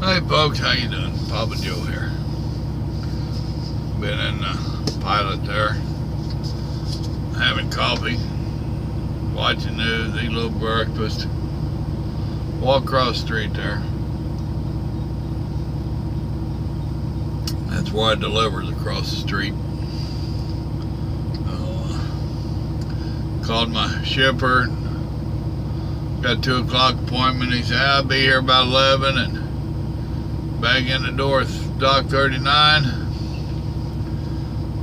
Hey folks, how you doing? Papa Joe here. Been in the pilot there, having coffee, watching news, eat a little breakfast, walk across the street there. That's where I delivers, across the street. Called my shipper, got a 2 o'clock appointment. He said, I'll be here about 11 and back in the door at Dock 39.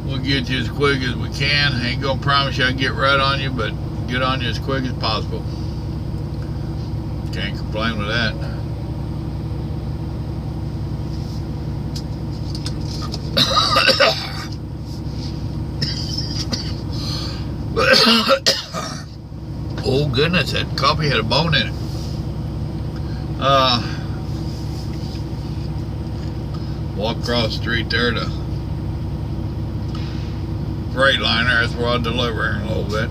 We'll get you as quick as we can. Ain't gonna promise you I'll get right on you, but get on you as quick as possible. Can't complain with that. Oh goodness, that coffee had a bone in it. Walk across the street there to Freightliner. That's where I'll deliver in a little bit.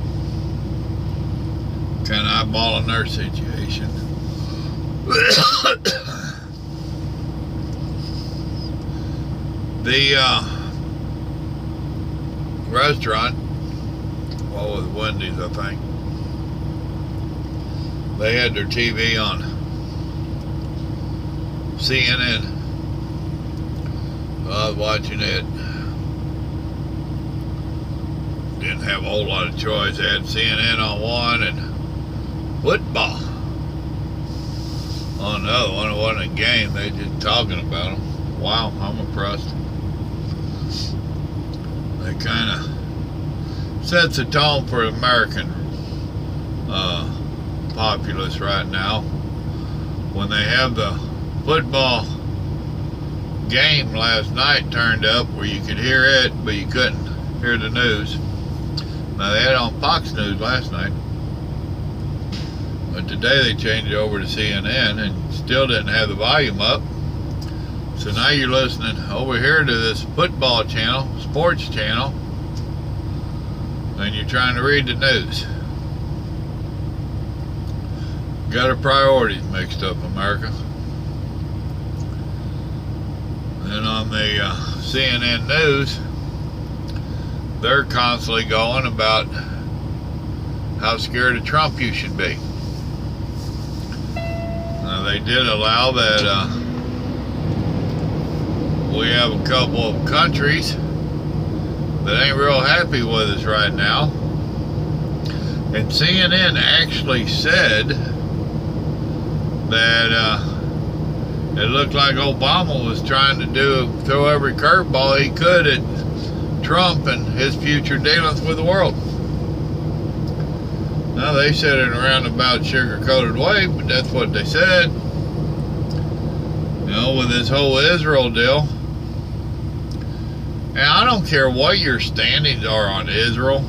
Kind of eyeballing their situation. The restaurant, well, with Wendy's, I think, they had their TV on CNN. I was watching it. Didn't have a whole lot of choice. They had CNN on one and football on the other one. It wasn't a game. They just talking about them. Wow, I'm impressed. They kind of sets the tone for the American populace right now. When they have the football game last night turned up where you could hear it, but you couldn't hear the news. Now they had it on Fox News last night, but today they changed it over to CNN and still didn't have the volume up. So now you're listening over here to this football channel, sports channel, and you're trying to read the news. Got our priorities mixed up, America. And on the CNN News, they're constantly going about how scared of Trump you should be. Now, they did allow that we have a couple of countries that ain't real happy with us right now. And CNN actually said that it looked like Obama was trying to throw every curveball he could at Trump and his future dealings with the world. Now, they said it in a roundabout, sugar-coated way, but that's what they said. You know, with this whole Israel deal. And I don't care what your standings are on Israel.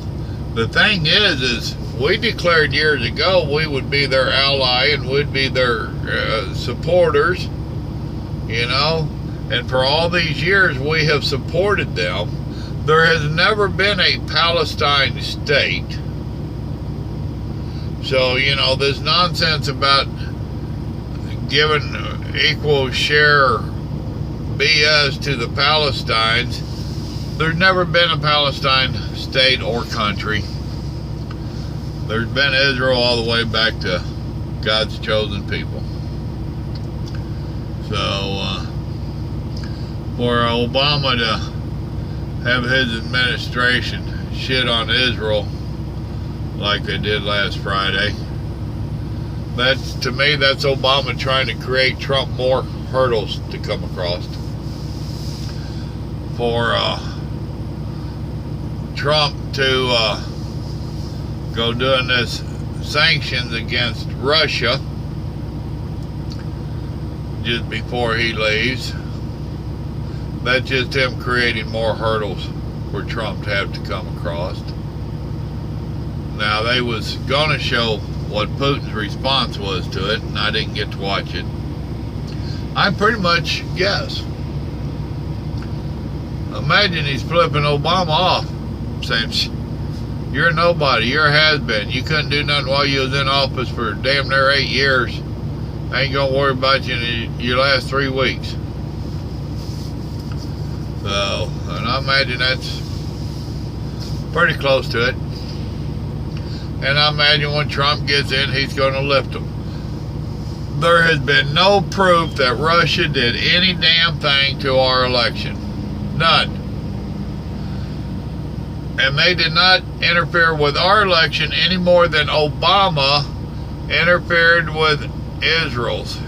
The thing is we declared years ago we would be their ally and would be their supporters, you know, and for all these years we have supported them. There has never been a Palestine state. So, you know, this nonsense about giving equal share BS to the Palestinians, there's never been a Palestine state or country. There's been Israel all the way back to God's chosen people. So, for Obama to have his administration shit on Israel like they did last Friday, to me, that's Obama trying to create Trump more hurdles to come across. For Trump to go doing this sanctions against Russia just before he leaves, that's just him creating more hurdles for Trump to have to come across. Now, they was going to show what Putin's response was to it, and I didn't get to watch it. I pretty much guess. Imagine he's flipping Obama off, saying, you're nobody, you're a has-been. You couldn't do nothing while you was in office for damn near 8 years. I ain't gonna worry about you in your last 3 weeks. So, and I imagine that's pretty close to it. And I imagine when Trump gets in, he's gonna lift them. There has been no proof that Russia did any damn thing to our election. None. And they did not interfere with our election any more than Obama interfered with Israel's.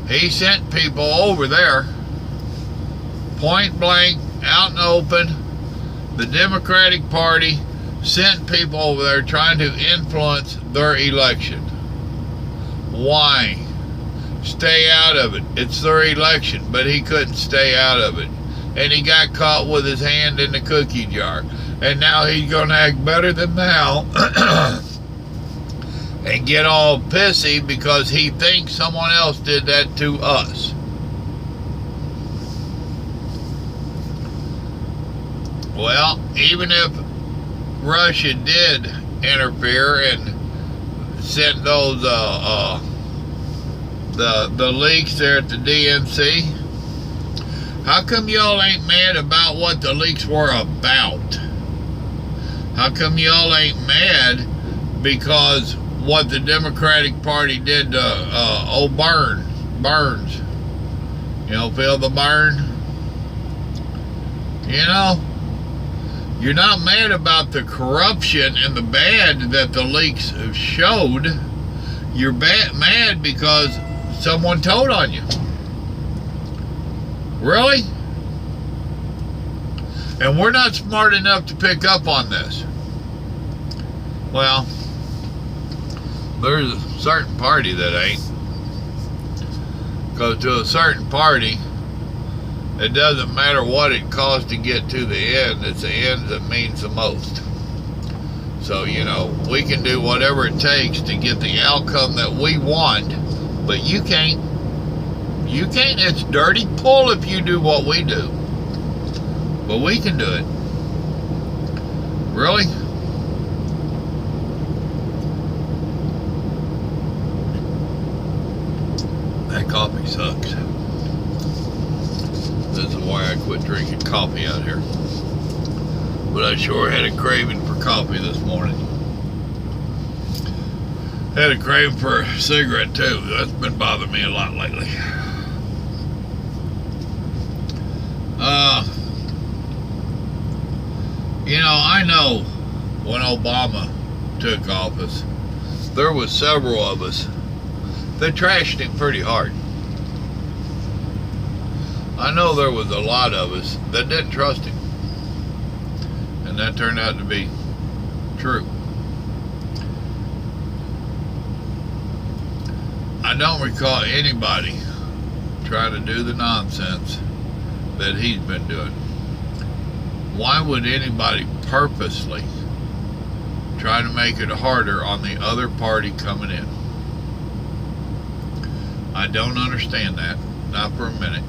He sent people over there, point blank, out in the open. The Democratic Party sent people over there trying to influence their election. Why? Stay out of it. It's their election, but he couldn't stay out of it. And he got caught with his hand in the cookie jar. And now he's going to act better than now and get all pissy because he thinks someone else did that to us. Well, even if Russia did interfere and sent those the leaks there at the DNC, how come y'all ain't mad about what the leaks were about? How come y'all ain't mad because what the Democratic Party did to Burns? You know, feel the burn? You know, you're not mad about the corruption and the bad that the leaks showed. You're mad because someone told on you. Really? And we're not smart enough to pick up on this. Well, there's a certain party that ain't. Because to a certain party, it doesn't matter what it costs to get to the end. It's the end that means the most. So, you know, we can do whatever it takes to get the outcome that we want, but you can't. You can't. It's dirty pull if you do what we do. But we can do it. Really? That coffee sucks. This is why I quit drinking coffee out here. But I sure had a craving for coffee this morning. Had a craving for a cigarette too. That's been bothering me a lot lately. You know, I know when Obama took office, there was several of us that trashed him pretty hard. I know there was a lot of us that didn't trust him. And that turned out to be true. I don't recall anybody trying to do the nonsense that he's been doing. Why would anybody purposely try to make it harder on the other party coming in? I don't understand that, not for a minute.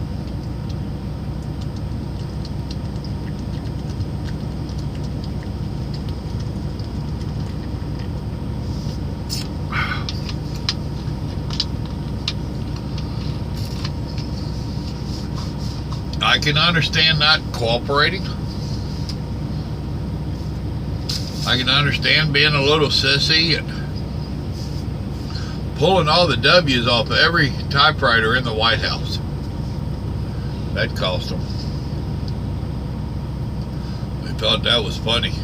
I can understand not cooperating. I can understand being a little sissy and pulling all the W's off of every typewriter in the White House. That cost them. They thought that was funny.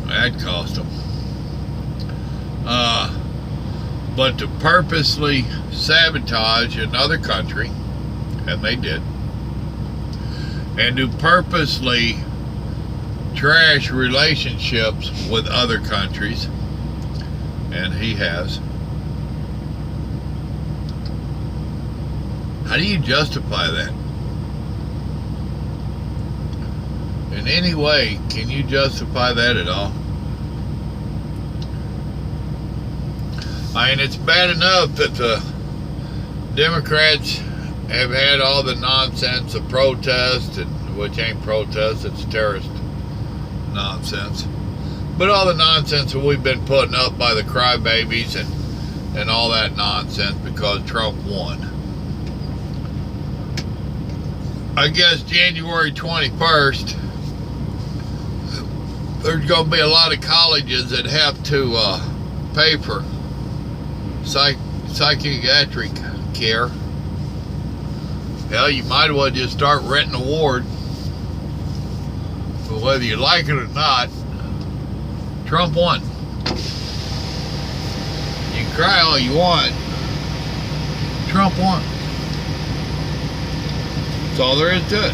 That cost them. But to purposely sabotage another country, and they did, and to purposely trash relationships with other countries, and he has. How do you justify that? In any way, can you justify that at all? I mean, it's bad enough that the Democrats have had all the nonsense of protest, and which ain't protest, it's terrorist nonsense. But all the nonsense that we've been putting up by the crybabies and all that nonsense because Trump won. I guess January 21st, there's going to be a lot of colleges that have to pay for psychiatric care. Hell, you might as well just start renting a ward. But whether you like it or not, Trump won. You can cry all you want. Trump won. That's all there is to it.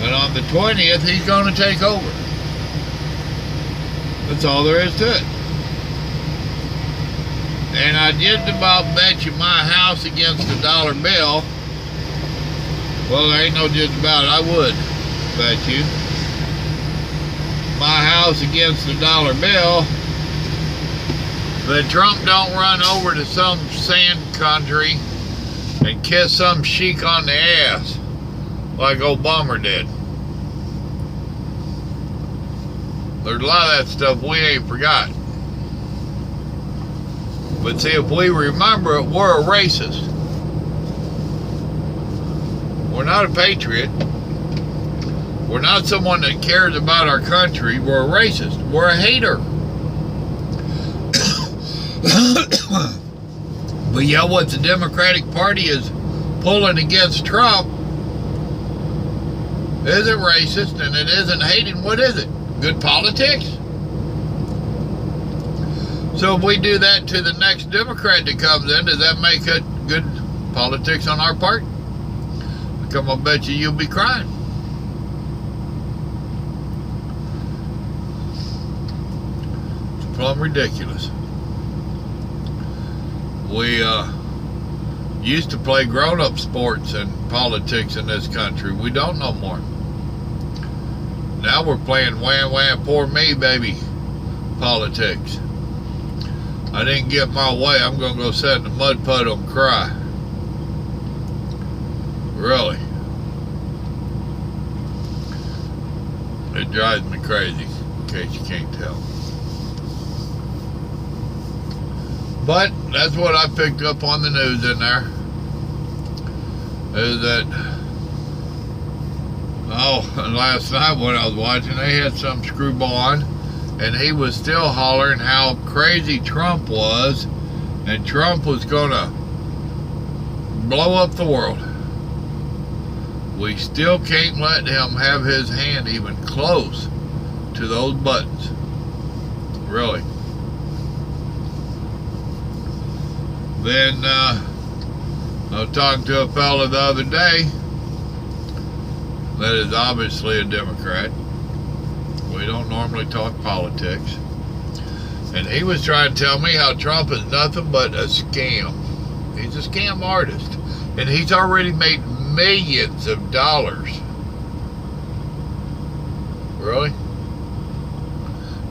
And on the 20th, he's going to take over. That's all there is to it. And I just about bet you my house against the dollar bill. Well, there ain't no just about it. I would bet you my house against the dollar bill that Trump don't run over to some sand country and kiss some sheik on the ass like Obama did. There's a lot of that stuff we ain't forgot. But see, if we remember it, we're a racist. We're not a patriot. We're not someone that cares about our country. We're a racist. We're a hater. But yeah, what the Democratic Party is pulling against Trump isn't racist and it isn't hating. What is it? Good politics? So if we do that to the next Democrat that comes in, does that make it good politics on our part? Come on, bet you'll be crying. It's plumb ridiculous. We used to play grown-up sports and politics in this country. We don't no more. Now we're playing wham wham poor me baby politics. I didn't get my way. I'm going to go sit in the mud puddle and cry. Really. It drives me crazy, in case you can't tell. But that's what I picked up on the news in there. Is that, last night when I was watching, they had some screwball on, and he was still hollering how crazy Trump was, and Trump was gonna blow up the world. We still can't let him have his hand even close to those buttons. Really. Then I was talking to a fella the other day that is obviously a Democrat. We don't normally talk politics. And he was trying to tell me how Trump is nothing but a scam. He's a scam artist. And he's already made millions of dollars. Really?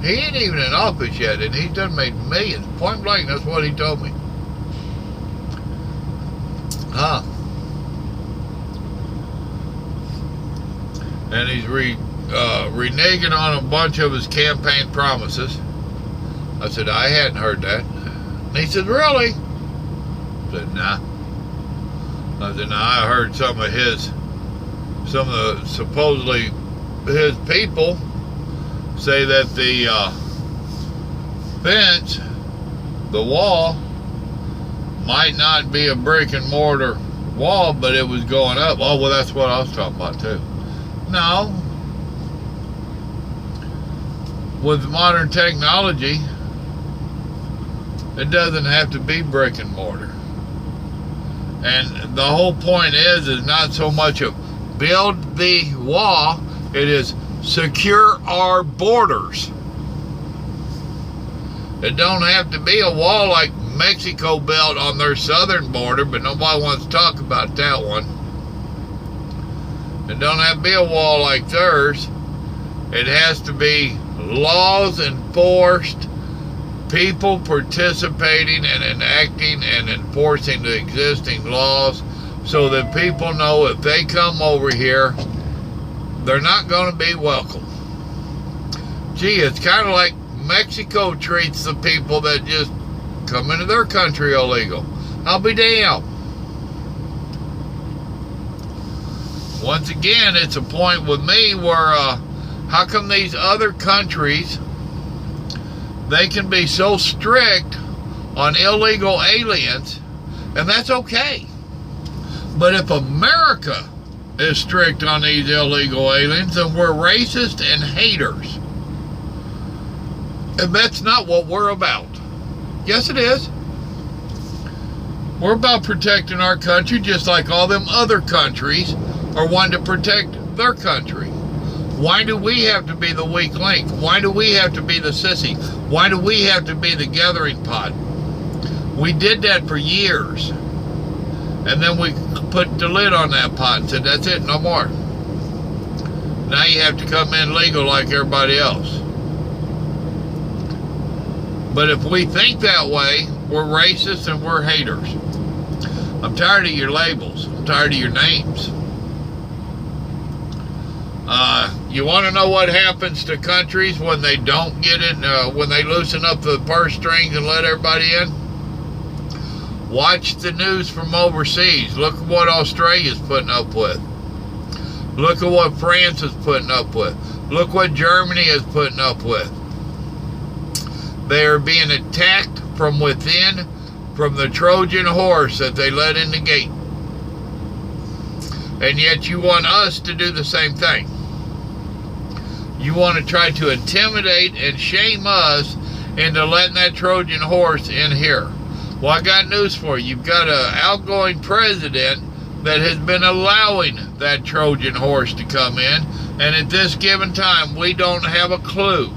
He ain't even in office yet, and he's done made millions. Point blank, that's what he told me. Huh. And he's reneging on a bunch of his campaign promises. I said, I hadn't heard that. And he said, really? I said, nah. I said, nah, I heard some of the supposedly his people say that the fence, the wall, might not be a brick and mortar wall, but it was going up. Oh, well, that's what I was talking about too. No. With modern technology, it doesn't have to be brick and mortar. And the whole point is not so much of build the wall, it is secure our borders. It don't have to be a wall like Mexico built on their southern border, but nobody wants to talk about that one. It don't have to be a wall like theirs. It has to be laws enforced, people participating and enacting and enforcing the existing laws so that people know if they come over here, they're not going to be welcome. Gee, it's kind of like Mexico treats the people that just come into their country illegal. I'll be damned. Once again, it's a point with me where how come these other countries, they can be so strict on illegal aliens, and that's okay. But if America is strict on these illegal aliens, then we're racist and haters. And that's not what we're about. Yes, it is. We're about protecting our country just like all them other countries are wanting to protect their country. Why do we have to be the weak link? Why do we have to be the sissy? Why do we have to be the gathering pot? We did that for years. And then we put the lid on that pot and said, that's it, no more. Now you have to come in legal like everybody else. But if we think that way, we're racist and we're haters. I'm tired of your labels. I'm tired of your names. You want to know what happens to countries when they don't get in, when they loosen up the purse strings and let everybody in? Watch the news from overseas. Look at what Australia's putting up with. Look at what France is putting up with. Look what Germany is putting up with. They are being attacked from within, from the Trojan horse that they let in the gate. And yet you want us to do the same thing. You want to try to intimidate and shame us into letting that Trojan horse in here. Well, I got news for you. You've got an outgoing president that has been allowing that Trojan horse to come in. And at this given time, we don't have a clue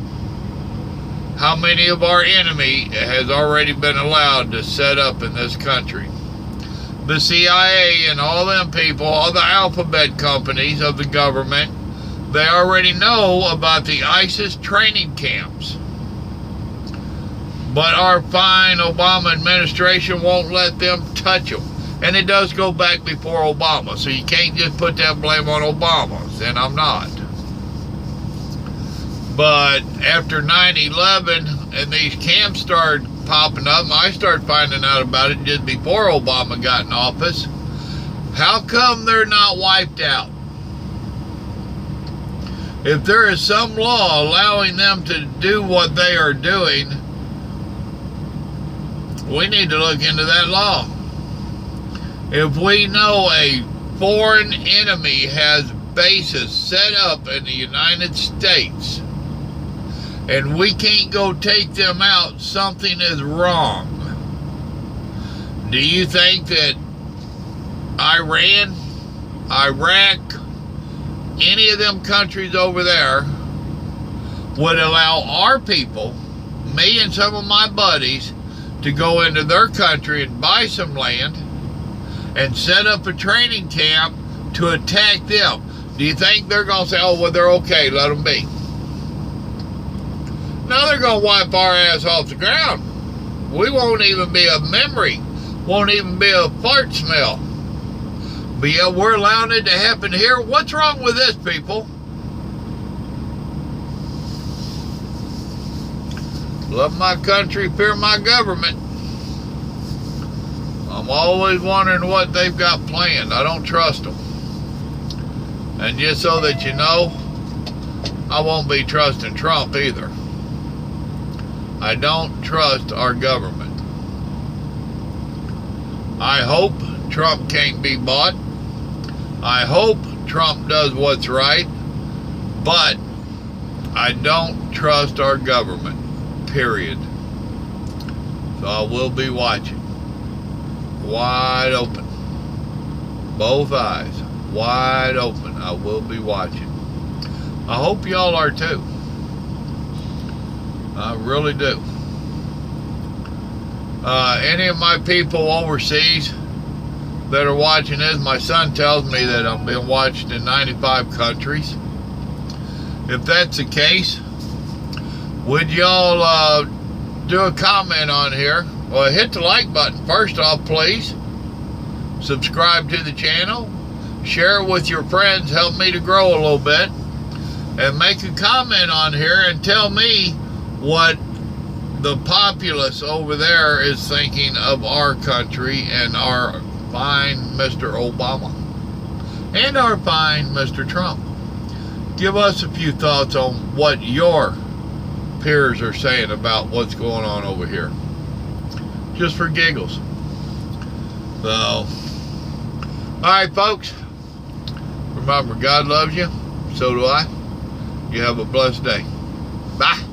how many of our enemy has already been allowed to set up in this country. The CIA and all them people, all the alphabet companies of the government, they already know about the ISIS training camps. But our fine Obama administration won't let them touch them. And it does go back before Obama, so you can't just put that blame on Obama, and I'm not. But after 9/11 and these camps started popping up, I started finding out about it just before Obama got in office. How come they're not wiped out? If there is some law allowing them to do what they are doing, we need to look into that law. If we know a foreign enemy has bases set up in the United States and we can't go take them out, something is wrong. Do you think that Iran, Iraq, any of them countries over there would allow our people, me and some of my buddies, to go into their country and buy some land and set up a training camp to attack them? Do you think they're going to say, oh, well, they're okay, let them be? No, they're going to wipe our ass off the ground. We won't even be a memory, won't even be a fart smell. But yeah, we're allowing it to happen here. What's wrong with this, people? Love my country, fear my government. I'm always wondering what they've got planned. I don't trust them. And just so that you know, I won't be trusting Trump either. I don't trust our government. I hope Trump can't be bought. I hope Trump does what's right. But I don't trust our government. Period. So I will be watching. Wide open. Both eyes. Wide open. I will be watching. I hope y'all are too. I really do. Any of my people overseas that are watching this, my son tells me that I'm being watched in 95 countries. If that's the case, would y'all do a comment on here? Well, hit the like button first off, please. Subscribe to the channel. Share it with your friends. Help me to grow a little bit. and make a comment on here and tell me what the populace over there is thinking of our country and our fine Mr. Obama and our fine Mr. Trump. Give us a few thoughts on what your peers are saying about what's going on over here. Just for giggles. So, alright folks, remember God loves you, so do I. You have a blessed day. Bye.